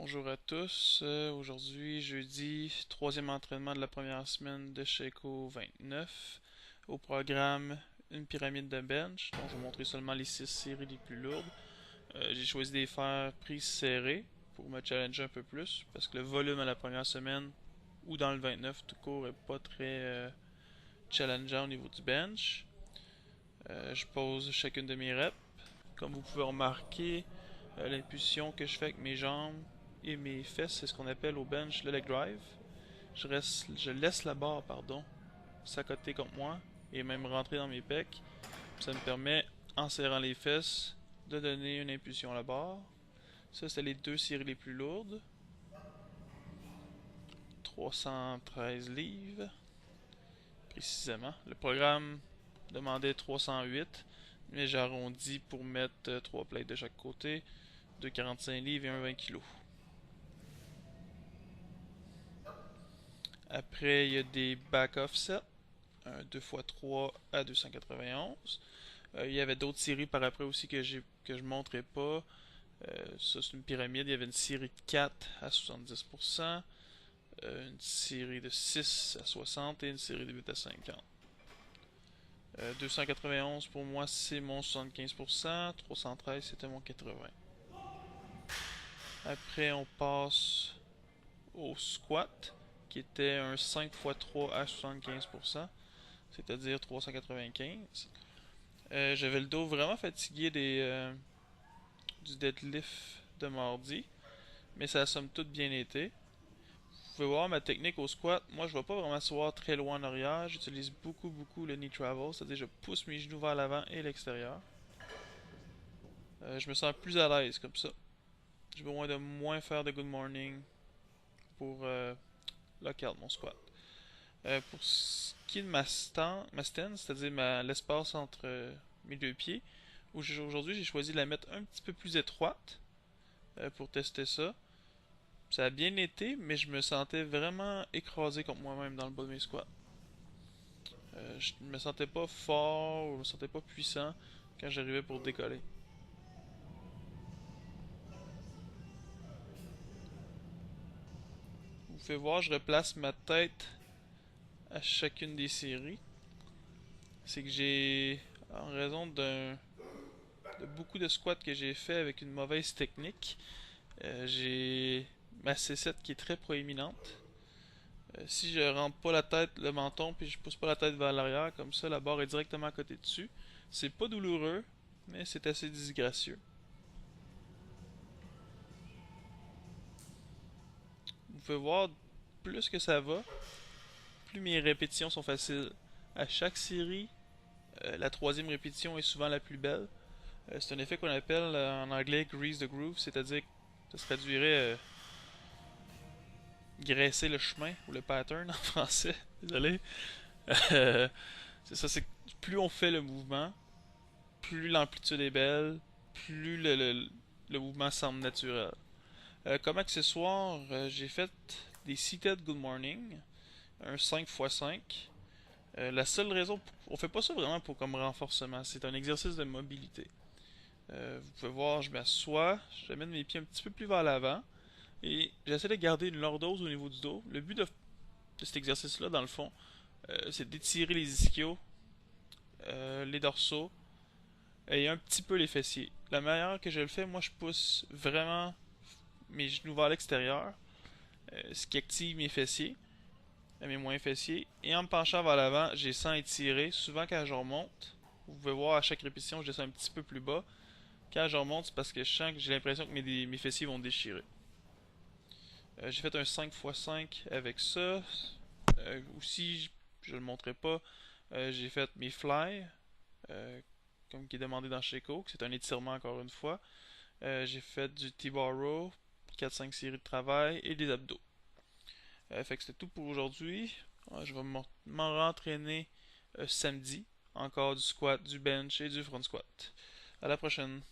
Bonjour à tous. Aujourd'hui, jeudi, troisième entraînement de la première semaine de Sheiko 29. Au programme, une pyramide de bench, dont je vais vous montrer seulement les 6 séries les plus lourdes. J'ai choisi de les faire prises serrées pour me challenger un peu plus, parce que le volume à la première semaine ou dans le 29 tout court est pas très challengeant au niveau du bench. Je pose chacune de mes reps. Comme vous pouvez remarquer, l'impulsion que je fais avec mes jambes et mes fesses, c'est ce qu'on appelle au bench le leg drive. Je laisse la barre, s'accoter contre moi et même rentrer dans mes pecs. Ça me permet, en serrant les fesses, de donner une impulsion à la barre. Ça, c'est les deux séries les plus lourdes. 313 livres, précisément. Le programme demandait 308, mais j'arrondis pour mettre 3 plates de chaque côté, de 45 livres et un 20 kg. Après, il y a des back offsets, un 2x3 à 291. Il y avait d'autres séries par après aussi que je montrais pas. Ça, c'est une pyramide. Il y avait une série de 4 à 70%, une série de 6 à 60 et une série de 8 à 50. 291 pour moi, c'est mon 75%. 313, c'était mon 80%. Après, on passe au squat, qui était un 5x3 à 75%, c'est-à-dire 395. J'avais le dos vraiment fatigué du deadlift de mardi, mais ça a somme toute bien été. Vous pouvez voir ma technique au squat. Moi, je ne vais pas vraiment asseoir très loin en arrière. J'utilise beaucoup le knee travel, c'est-à-dire je pousse mes genoux vers l'avant et l'extérieur. Je me sens plus à l'aise comme ça. J'ai besoin de moins faire de good morning pour lock out mon squat. Pour ce qui est de ma stance, c'est-à-dire l'espace entre mes deux pieds, aujourd'hui j'ai choisi de la mettre un petit peu plus étroite pour tester ça. Ça a bien été, mais je me sentais vraiment écrasé contre moi-même dans le bas de mes squats. Je me sentais pas fort, ou je me sentais pas puissant quand j'arrivais pour décoller. Vous pouvez voir, je replace ma tête à chacune des séries. C'est que en raison de beaucoup de squats que j'ai fait avec une mauvaise technique, j'ai ma C7 qui est très proéminente. Si je rentre pas la tête, le menton, puis je pousse pas la tête vers l'arrière, comme ça, la barre est directement à côté dessus. C'est pas douloureux, mais c'est assez disgracieux. Vous pouvez voir, plus que ça va, plus mes répétitions sont faciles. À chaque série, la troisième répétition est souvent la plus belle. C'est un effet qu'on appelle en anglais grease the groove, c'est-à-dire que ça se traduirait graisser le chemin ou le pattern en français. Désolé. Euh, c'est ça, c'est que plus on fait le mouvement, plus l'amplitude est belle, plus le mouvement semble naturel. Comme accessoire, j'ai fait des seated good morning, un 5x5. La seule raison, on fait pas ça vraiment pour comme renforcement, c'est un exercice de mobilité. Vous pouvez voir, je m'assois, j'amène mes pieds un petit peu plus vers l'avant et j'essaie de garder une lordose au niveau du dos. Le but de cet exercice-là, dans le fond, c'est d'étirer les ischios, les dorsaux et un petit peu les fessiers. La manière que je le fais, moi je pousse vraiment mes genoux vers l'extérieur, ce qui active mes fessiers, mes moyens fessiers, et en me penchant vers l'avant, j'ai sens étirer. Souvent quand je remonte, vous pouvez voir à chaque répétition, je descends un petit peu plus bas. Quand je remonte, c'est parce que je sens que j'ai l'impression que mes fessiers vont déchirer. J'ai fait un 5x5 avec ça. Aussi, je le montrerai pas, j'ai fait mes fly, comme qui est demandé dans Sheiko, c'est un étirement encore une fois. J'ai fait du T-bar row, 4-5 séries de travail et des abdos. Fait que c'était tout pour aujourd'hui. Je vais m'en rentraîner samedi. Encore du squat, du bench et du front squat. À la prochaine.